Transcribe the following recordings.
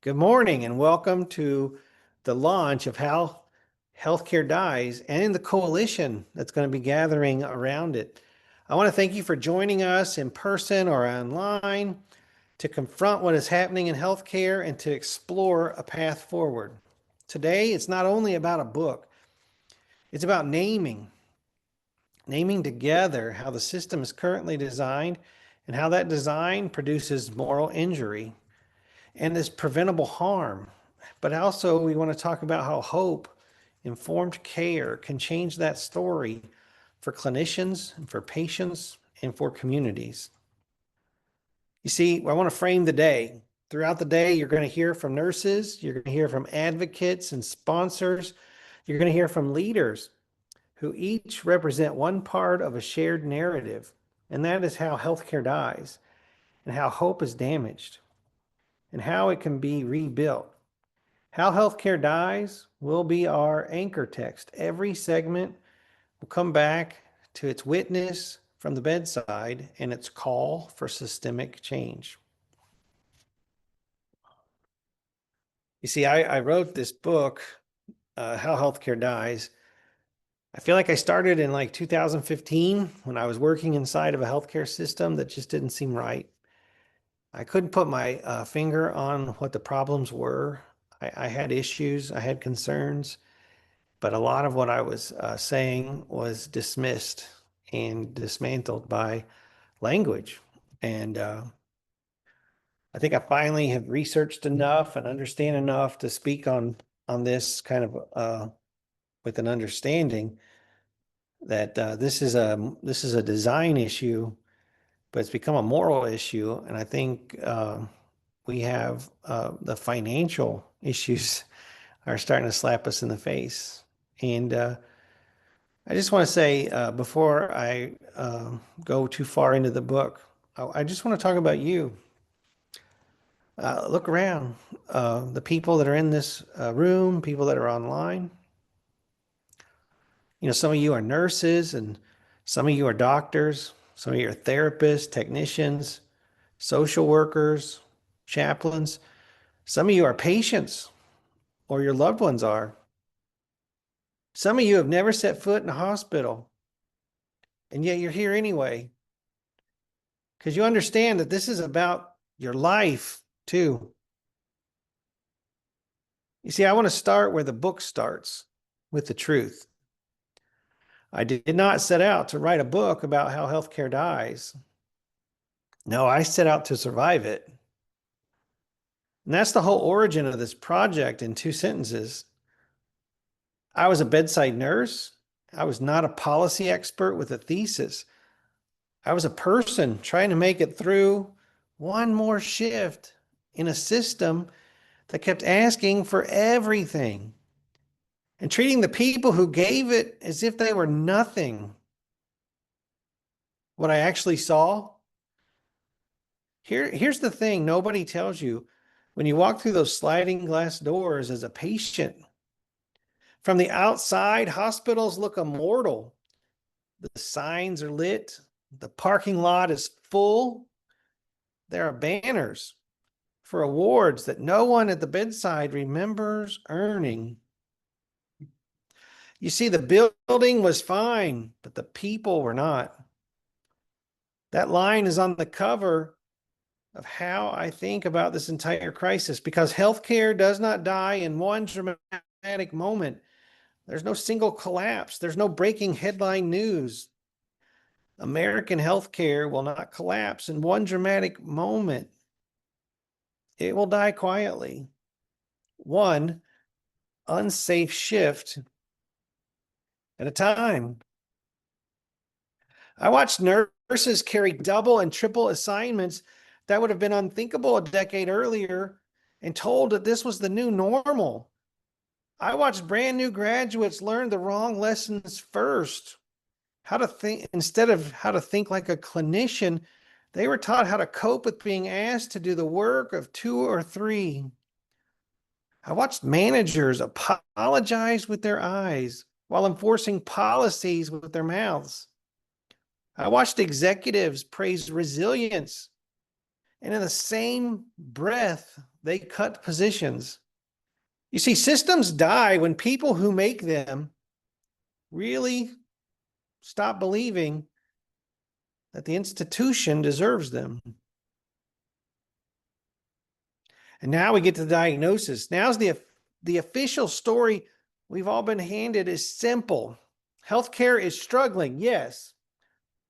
Good morning and welcome to the launch of How Healthcare Dies and the coalition that's going to be gathering around it. I want to thank you for joining us in person or online to confront what is happening in healthcare and to explore a path forward. Today, it's not only about a book, it's about naming together how the system is currently designed and how that design produces moral injury and this preventable harm. But also, we want to talk about how hope, informed care can change that story for clinicians, and for patients, and for communities. You see, I want to frame the day. Throughout the day, you're going to hear from nurses, you're going to hear from advocates and sponsors, you're going to hear from leaders who each represent one part of a shared narrative, and that is how healthcare dies, and how hope is damaged, and how it can be rebuilt. How Healthcare Dies will be our anchor text. Every segment will come back to its witness from the bedside and its call for systemic change. You see, I wrote this book, How Healthcare Dies. I feel like I started in like 2015 when I was working inside of a healthcare system that just didn't seem right. I couldn't put my finger on what the problems were. I had issues, I had concerns, but a lot of what I was saying was dismissed and dismantled by language. And I think I finally have researched enough and understand enough to speak on this kind of with an understanding that this is a design issue, but it's become a moral issue. And I think we have the financial issues are starting to slap us in the face. And I just want to say before I go too far into the book, I just want to talk about you. Look around. The people that are in this room, people that are online. You know, some of you are nurses and some of you are doctors. Some of you are therapists, technicians, social workers, chaplains. Some of you are patients or your loved ones are. Some of you have never set foot in a hospital, and yet you're here anyway, because you understand that this is about your life too. You see, I want to start where the book starts, with the truth. I did not set out to write a book about how healthcare dies. No, I set out to survive it. And that's the whole origin of this project in two sentences. I was a bedside nurse. I was not a policy expert with a thesis. I was a person trying to make it through one more shift in a system that kept asking for everything and treating the people who gave it as if they were nothing. What I actually saw, here's the thing nobody tells you when you walk through those sliding glass doors as a patient. From the outside, hospitals look immortal. The signs are lit. The parking lot is full. There are banners for awards that no one at the bedside remembers earning. You see, the building was fine, but the people were not. That line is on the cover of how I think about this entire crisis, because healthcare does not die in one dramatic moment. There's no single collapse. There's no breaking headline news. American healthcare will not collapse in one dramatic moment. It will die quietly. One unsafe shift at a time. I watched nurses carry double and triple assignments that would have been unthinkable a decade earlier and told that this was the new normal. I watched brand new graduates learn the wrong lessons first. How to think instead of how to think like a clinician, they were taught how to cope with being asked to do the work of two or three. I watched managers apologize with their eyes while enforcing policies with their mouths. I watched executives praise resilience and in the same breath they cut positions. You see, systems die when people who make them really stop believing that the institution deserves them. And now we get to the diagnosis. Now's the official story we've all been handed is simple. Healthcare is struggling, yes,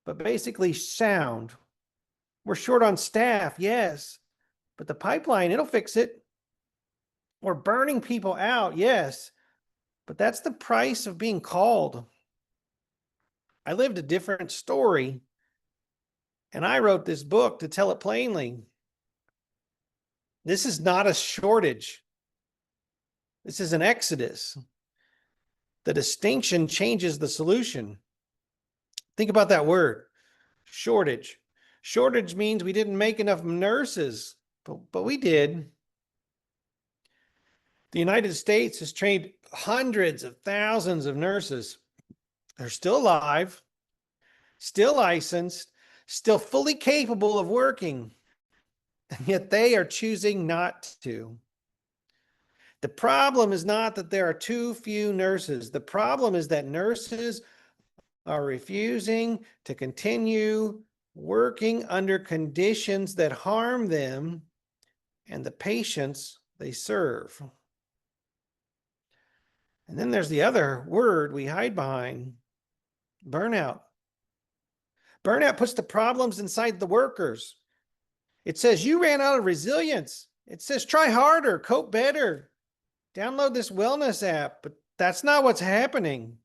but basically sound. We're short on staff, yes, but the pipeline, it'll fix it. We're burning people out, yes, but that's the price of being called. I lived a different story, and I wrote this book to tell it plainly. This is not a shortage. This is an exodus. The distinction changes the solution. Think about that word, shortage. Shortage means we didn't make enough nurses, but we did. The United States has trained hundreds of thousands of nurses. They're still alive, still licensed, still fully capable of working, and yet they are choosing not to. The problem is not that there are too few nurses. The problem is that nurses are refusing to continue working under conditions that harm them and the patients they serve. And then there's the other word we hide behind, burnout. Burnout puts the problems inside the workers. It says, you ran out of resilience. It says, try harder, cope better, download this wellness app, but that's not what's happening.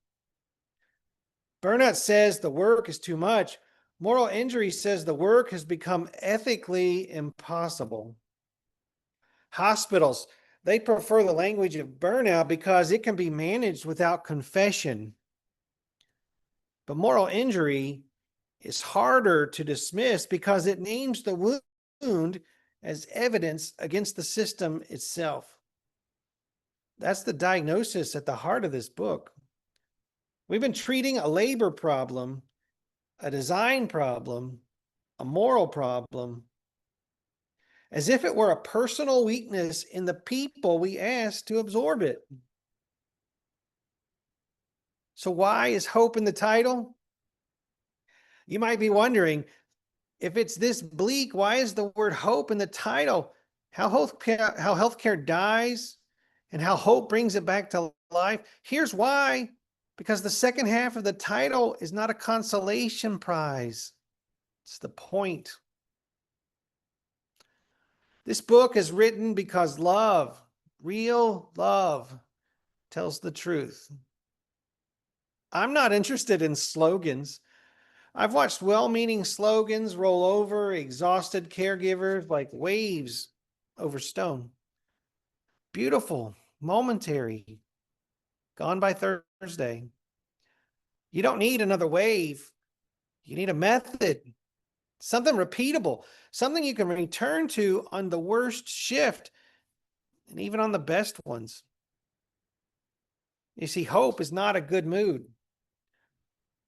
Burnout says the work is too much. Moral injury says the work has become ethically impossible. Hospitals, they prefer the language of burnout because it can be managed without confession. But moral injury is harder to dismiss because it names the wound as evidence against the system itself. That's the diagnosis at the heart of this book. We've been treating a labor problem, a design problem, a moral problem, as if it were a personal weakness in the people we asked to absorb it. So why is hope in the title? You might be wondering, if it's this bleak, why is the word hope in the title? How healthcare dies and how hope brings it back to life. Here's why. Because the second half of the title is not a consolation prize. It's the point. This book is written because love, real love, tells the truth. I'm not interested in slogans. I've watched well-meaning slogans roll over exhausted caregivers like waves over stone. Beautiful, momentary, gone by Thursday. You don't need another wave. You need a method, something repeatable, something you can return to on the worst shift and even on the best ones. You see, hope is not a good mood.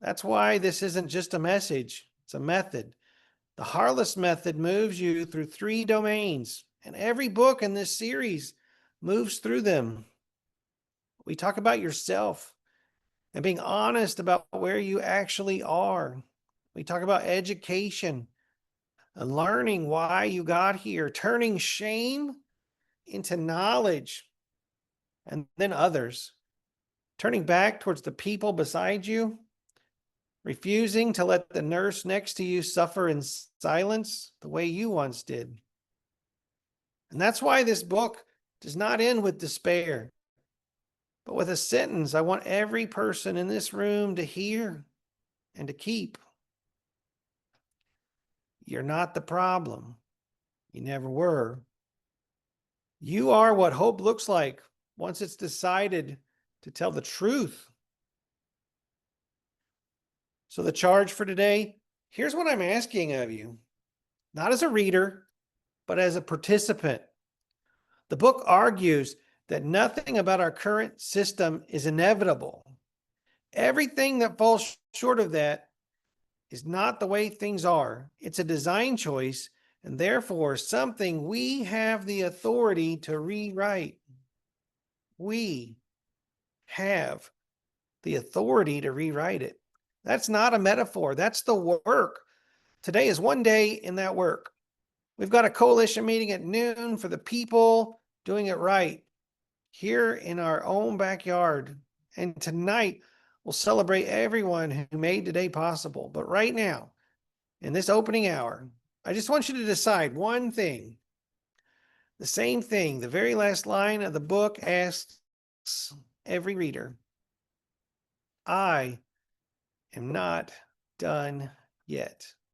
That's why this isn't just a message, it's a method. The Harless method moves you through 3 domains, and every book in this series moves through them. We talk about yourself and being honest about where you actually are. We talk about education and learning why you got here, turning shame into knowledge, and then others, turning back towards the people beside you, refusing to let the nurse next to you suffer in silence the way you once did. And that's why this book does not end with despair, but with a sentence I want every person in this room to hear and to keep. You're not the problem. You never were. You are what hope looks like once it's decided to tell the truth. So the charge for today, here's what I'm asking of you, not as a reader, but as a participant. The book argues that nothing about our current system is inevitable. Everything that falls short of that is not the way things are. It's a design choice and therefore something we have the authority to rewrite. We have the authority to rewrite it. That's not a metaphor. That's the work. Today is one day in that work. We've got a coalition meeting at noon for the people doing it right here in our own backyard. And tonight, we'll celebrate everyone who made today possible. But right now, in this opening hour, I just want you to decide one thing. The same thing, the very last line of the book asks every reader, I am not done yet.